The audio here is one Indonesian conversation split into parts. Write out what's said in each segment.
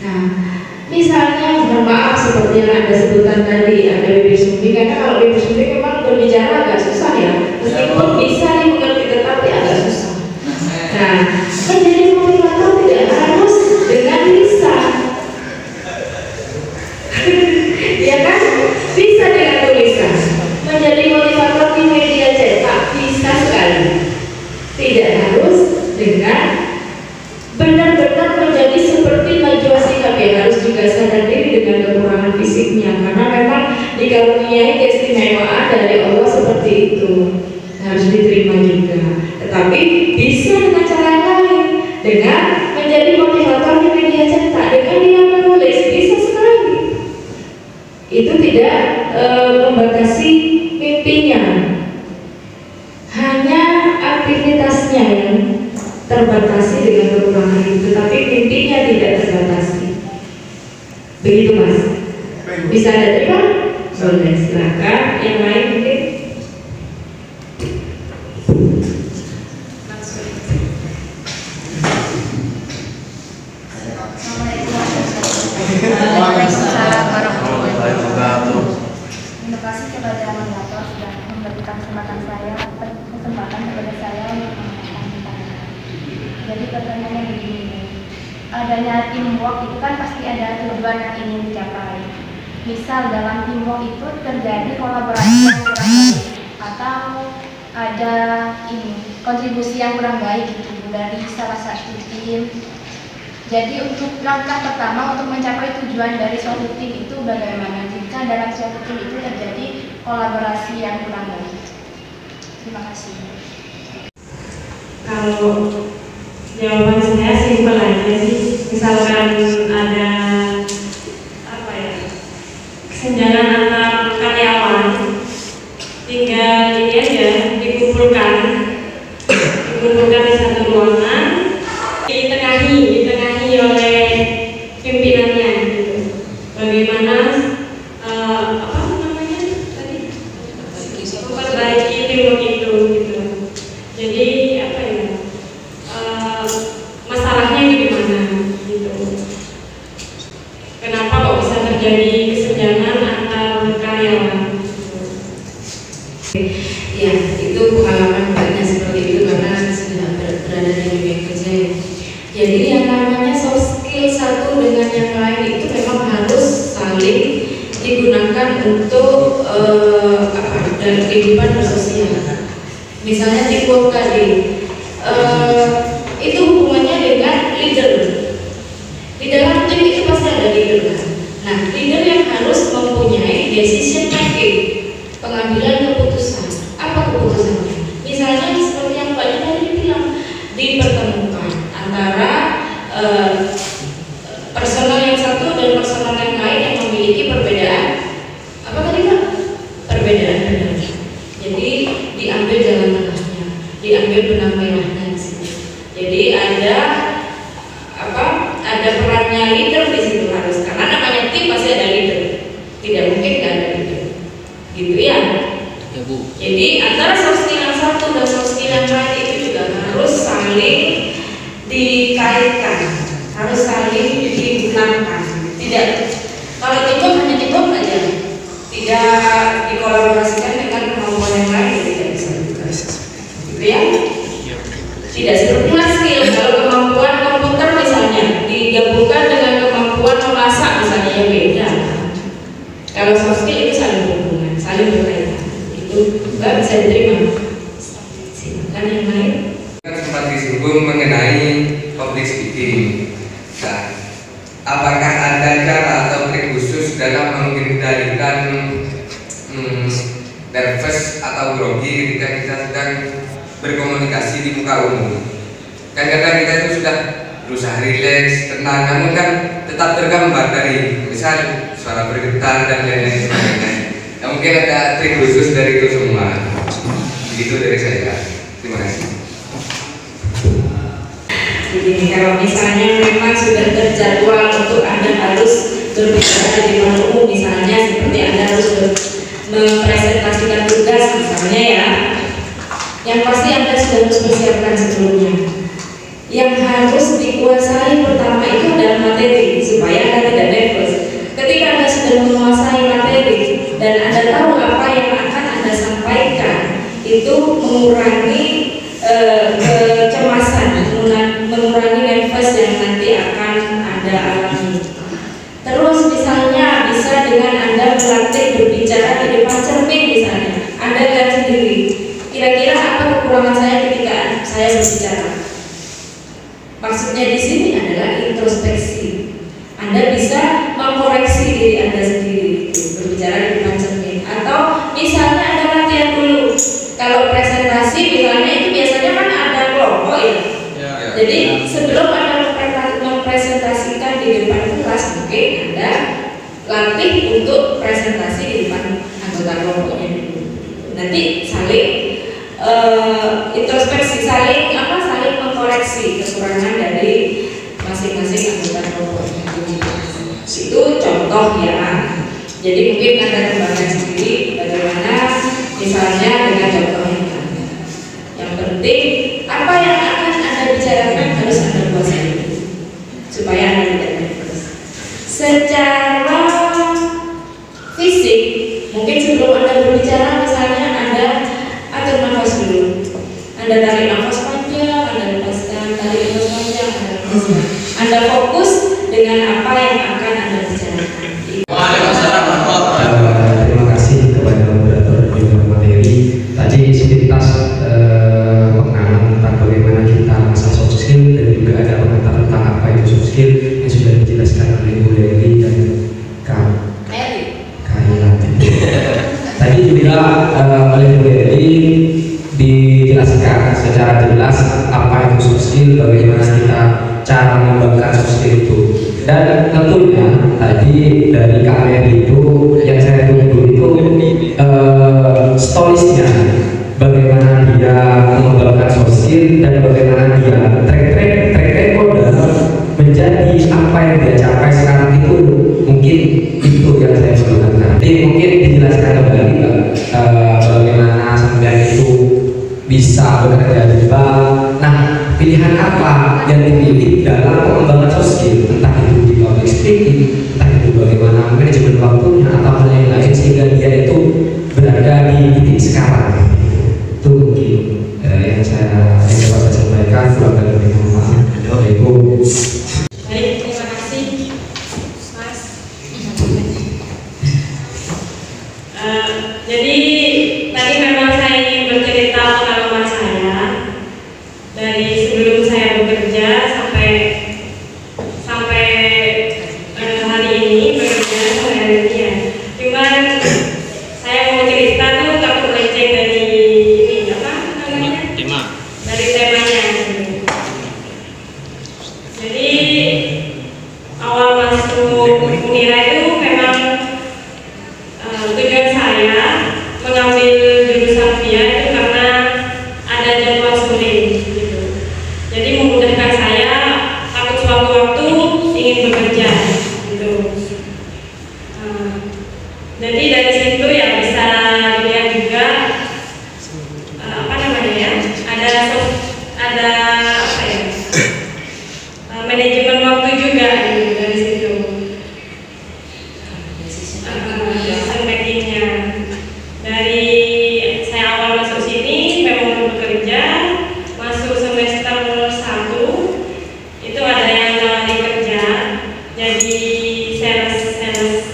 Nah, misalnya mohon maaf seperti yang Anda sebutkan tadi, ada bibir sumbing, karena kalau bibir sumbing memang berbicara agak susah ya, meskipun bisa dimengerti tetapi agak susah. Nah, menjadi motivator tidak harus dengan lisan. Ya kan? Bisa dengan tulisan. Menjadi motivator di media cetak bisa sekali. Tidak harus dengan benar-benar menjadi seperti Najwa Shihab, yang harus juga sadar diri dengan kekurangan fisiknya, karena memang dikaruniai keistimewaan dari Allah seperti itu, harus diterima juga. Tetapi bisa dengan cara lain, dengan menjadi motivator di media cetak, dengan dia menulis, bisa sekali. Itu tidak membatasi mimpinya, hanya aktivitasnya yang terbatasi dengan kekurangan itu, tapi mimpinya tidak terbatasi. Begitu Mas? Bisa ada terima? Boleh, silakan. Yang lain mungkin? Waalaikumsalam warahmatullahi wabarakatuh. Terima kasih kepada moderator sudah memberikan kesempatan kepada saya untuk menyampaikan. Jadi pertanyaannya begini, adanya teamwork itu kan pasti ada tujuan yang ingin dicapai. Misal dalam teamwork itu terjadi kolaborasi yang kurang baik atau ada kontribusi yang kurang baik gitu dari salah satu tim. Jadi untuk langkah pertama untuk mencapai tujuan dari suatu tim itu bagaimana jika dalam suatu tim itu terjadi kolaborasi yang kurang baik? Terima kasih. Kalau jawaban saya simpel aja sih, misalkan ada kesenjangan antar karyawan, tinggal ini aja dikumpulkan di satu ruangan, ditengahi oleh pimpinannya gitu. Bagaimana memperbaiki teamwork itu gitu. Jadi masalahnya gimana gitu. Kenapa kok bisa terjadi kesenjangan antar karyawan? Ya, itu pengalaman banyak seperti itu karena sudah berada di dunia kerja. Jadi yang namanya soft skill satu dengan yang lain itu memang harus saling digunakan untuk dalam kehidupan bersosial. Misalnya teamwork tadi, itu hubungannya dengan leader. Di dalam tim itu pasti ada leader kan? Nah, leader yang harus mempunyai decision making, pengambilan keputusan. Apa keputusannya? Misalnya seperti yang Pak tadi bilang, dipertemukan antara personal yang satu dan personal yang lain yang memiliki perbedaan. Apa tadi Pak? Perbedaan pendapat. Jadi diambil jalan tengahnya, diambil benang merahnya di situ. Jadi ada perannya leader di situ harus, karena namanya tim pasti ada leader, tidak mungkin nggak ada leader, gitu ya. Ya Bu. Jadi antara soft skill yang satu dan soft skill yang lain itu juga harus saling dikaitkan, harus saling digunakan. Tidak, kalau teamwork hanya teamwork aja, tidak dikolaborasikan dengan kemampuan yang lain, tidak bisa juga, gitu ya. Tidak seperti skill, kalau kemampuan komputer misalnya digabungkan dengan kemampuan memasak misalnya, yang beda. Kalau soft skill itu saling berhubungan, saling berkaitan. Itu Mbak bisa diterima. Silakan yang lain. Sempat disinggung mengenai public speaking. Nah, apakah ada cara atau trik khusus dalam mengendalikan nervous atau grogi ketika kita sedang berkomunikasi di muka umum? Kan kadang kita itu sudah berusaha rileks, tenang, namun kan tetap tergambar dari misal suara bergetar dan lain-lain sebagainya. Nah, mungkin ada trik khusus dari itu semua. Begitu dari saya. Terima kasih. Jadi kalau misalnya memang sudah terjadwal untuk Anda harus berbicara di depan umum, misalnya seperti Anda harus mempresentasikan tugas misalnya ya, yang pasti Anda sudah harus persiapkan sebelumnya. Yang harus dikuasai pertama itu adalah materi, supaya mengurangi kecemasan, mengurangi nervous yang nanti akan Anda alami. Terus misalnya bisa dengan Anda melatih berbicara di depan cermin misalnya. Anda lihat sendiri, kira-kira apa kekurangan saya ketika saya berbicara. Maksudnya di sini adalah introspeksi. Anda bisa mengkoreksi diri Anda sendiri berbicara di depan cermin. Atau misalnya Anda latihan dulu. Kalau presentasi misalnya itu biasanya kan ada kelompok ya. Jadi sebelum Anda mempresentasikan di depan kelas, mungkin Anda latih untuk presentasi di depan anggota kelompoknya dulu. Nanti saling introspeksi, saling mengkoreksi kekurangan dari masing-masing anggota kelompoknya. Itu contoh ya. Jadi mungkin Anda kembangkan sendiri bagaimana misalnya dengan contoh yang ada. Yang penting apa yang akan Anda bicarakan harus Anda kuasai supaya Anda tidak nervous. Secara fisik, mungkin sebelum Anda berbicara misalnya Anda atur nafas dulu. Anda tarik nafas panjang, Anda lepaskan, tarik nafas panjang, Anda lepaskan. Anda fokus dengan apa yang akan Anda bicarakan. Terima kasih kepada moderator dan juga materi. Tadi sepintas pengenalan tentang bagaimana kita masalah soft skill dan juga ada pengantar tentang apa itu soft skill yang sudah dijelaskan oleh Bu Leli dan Kak Kaila. Tadi juga oleh Bu Leli dijelaskan secara jelas apa itu soft skill, bagaimana kita cara mengembangkan soft skill itu. Dan tentunya tadi dari Kak Mary itu yang saya tunggu itu storisnya, bagaimana dia mengembangkan soft skill dan bagaimana dia track record menjadi apa yang dia capai sekarang itu. Mungkin itu yang saya sebutkan. Jadi mungkin dijelaskan kembali bagaimana sampai itu bisa bekerja di bank. Nah, pilihan apa yang dipilih dalam pengembangan soft skill, entah itu di public speaking, entah itu bagaimana manajemen waktunya atau hal yang lain sehingga dia itu berada di titik sekarang. Itu mungkin yang dapat saya sampaikan. Kurang lebih mohon maaf. Assalamualaikum. Baik, terima kasih Mas. Jadi tadi memang saya ingin bercerita pengalaman saya dari sebelum saya bekerja sampai hari ini bekerja hari ini ya. Cuman saya mau cerita tuh takut melenceng dari ini apa namanya? Dari temanya. Jadi awal masuk Unira itu memang tujuan saya mengambil jurusan VIA itu karena ada jadwal sulit gitu. Jadi memudahkan saya takut suatu waktu ingin bekerja gitu. Jadi dari situ ya bisa dilihat juga apa namanya ya, ada apa ya, manajemen waktu juga gitu, dari situ. Packingnya dari saya awal masuk sini memang bekerja, masuk semester 1 itu ada yang nawari kerja jadi sales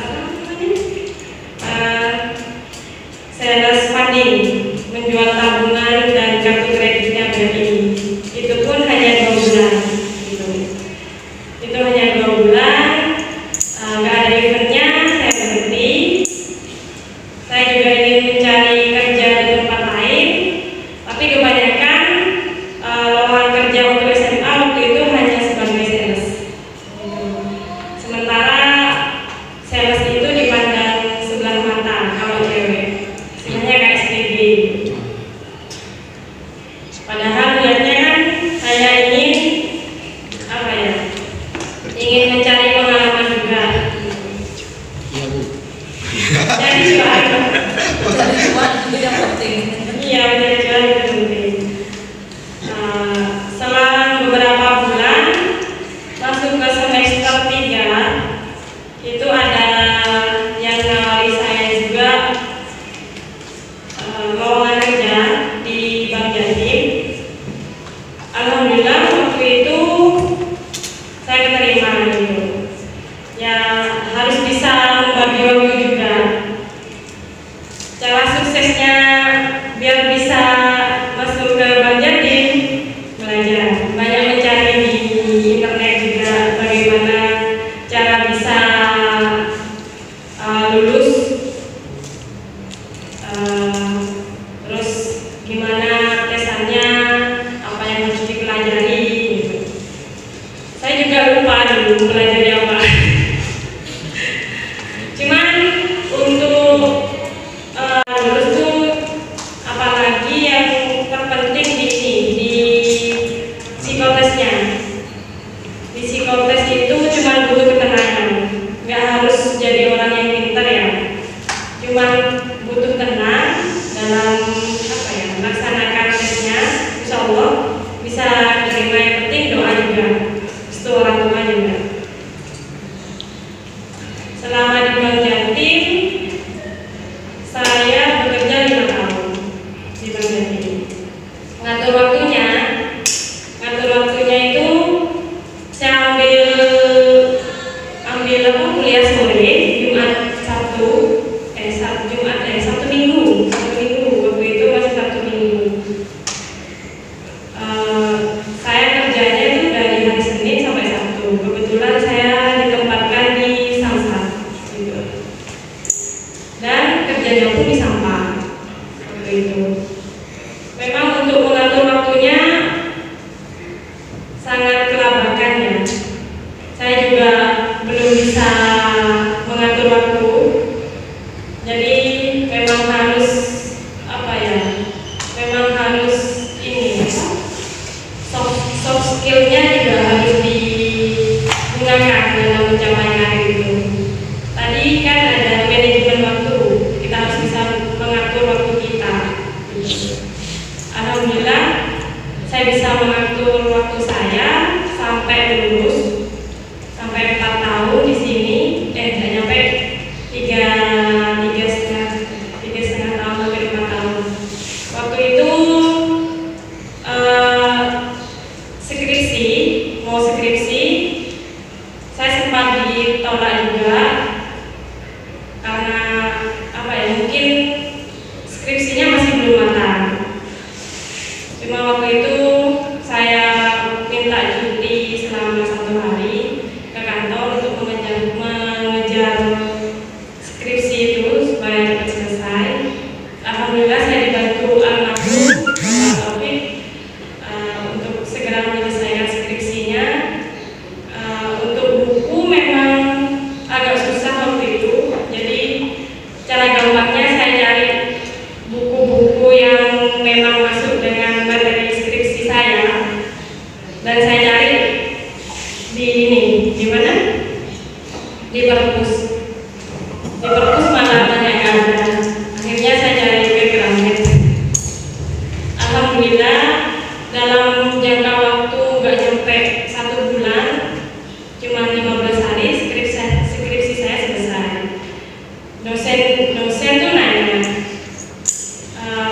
apa namanya, sales funding, menjual tabungan dan kartu kreditnya BRI. Itu pun hanya 2 bulan gitu. Itu hanya 2 bulan, nggak ada eventnya, saya berhenti. Saya juga ingin mencari kerja di tempat lain, tapi kebanyakan lowongan kerja untuk SMA waktu itu hanya sebagai sales. Sementara sales itu dipandang sebelah mata kalau cewek, sebenarnya kayak SPG. Padahal niatnya kan saya ingin apa ya? Ingin mencari pengalaman juga. Iya Bu. Jadi jual. Jadi cuan itu yang penting. Iya, menjadi jual itu penting. Selang beberapa bulan masuk ke semester 3 itu ada yang nawari saya juga lowongan kerja di Bank keterima gitu. Ya harus bisa membagi waktu juga. Cara suksesnya biar bisa masuk ke Banjartim, belajar banyak, mencari di internet juga bagaimana cara bisa lulus, terus gimana tesannya, apa yang harus dipelajari gitu. Saya juga lupa dulu pelajari apa. Cuman untuk lulus tuh apalagi yang terpenting di sini, di psikotesnya. Di psikotes itu cuma butuh ketenangan, nggak harus jadi orang yang pintar ya. Cuma butuh tenang dalam melaksanakan tesnya. Insya Allah bisa terima. Yang penting doa juga, restu orang tua juga. Selama di Banjartim saya bekerja 5 tahun di Banjartim. Ngatur waktunya itu saya ambil kuliah sore, Sabtu Minggu. Waktu itu masih Sabtu Minggu. Saya kerjanya itu dari hari Senin sampai Sabtu. Kebetulan saya ditempatkan di Samsat gitu. Dan kerjanya pun di sampah waktu itu. Memang untuk mengatur waktunya sangat kelabakan ya. Saya juga belum bisa mengatur waktu. Jadi memang harus soft skillnya juga harus digunakan dalam mencapai karir itu. Tadi kan ada manajemen waktu, kita harus bisa mengatur waktu kita. Alhamdulillah saya bisa mengatur waktu saya sampai lulus, sampai 4 tahun di sini, nggak nyampe 3,5 tahun sampai 5 tahun. Waktu itu skripsi saya sempat ditolak juga karena mungkin skripsinya masih belum matang. Cuma waktu itu saya minta cuti selama 1 hari ke kantor untuk mengejar skripsi itu supaya cepat selesai. Alhamdulillah saya dibantu almarhum Pak Taufik untuk segera menyelesaikan skripsinya. Untuk buku memang agak susah waktu itu, jadi cara gampangnya saya cari buku-buku yang memang masuk dengan materi skripsi saya, dan saya cari di mana? Di perpus malah banyak yang ada. Akhirnya saya cari ke Gramet. Alhamdulillah dalam jangka waktu nggak nyampe 1 bulan, cuma 15 hari skripsi saya selesai. Dosen tuh nanya,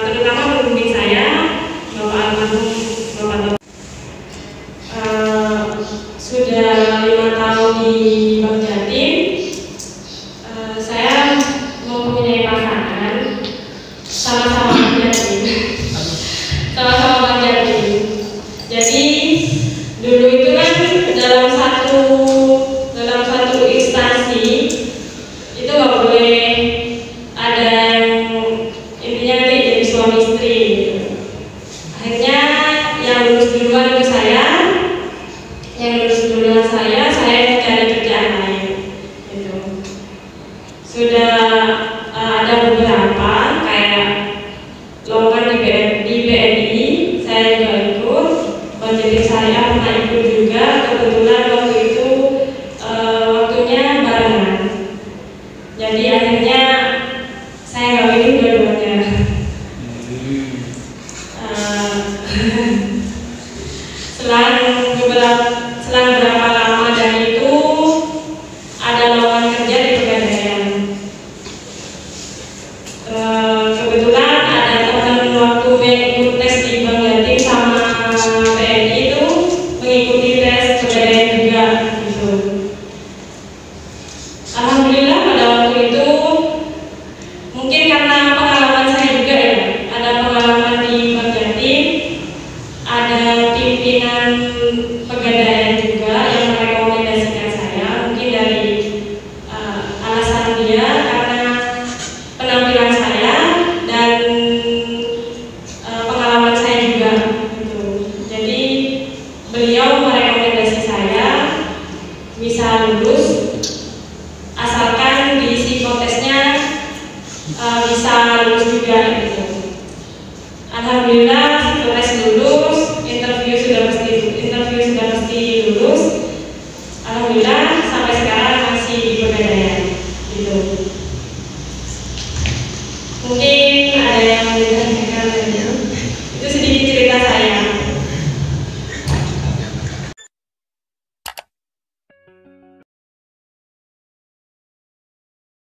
terutama pembimbing saya, Bapak almarhum Bapak Taufik. Sudah 5 tahun di Banjartim, saya mempunyai pasangan, sama-sama Banjartim. Jadi dulu itu kan dalam satu instansi itu nggak boleh ada intinya nanti jadi suami istri gitu. Akhirnya yang lulus duluan itu saya cari kerjaan lain gitu. Sudah ada beberapa kayak lowongan di BNI, saya juga ikut. Banjartim saya pernah ikut juga. Kebetulan waktu itu waktunya barengan, jadi akhirnya saya ngawinin dua-duanya. Selang berapa lama dari itu ada lowongan kerja di Pegadaian. lulus asalkan di psikotesnya bisa lulus juga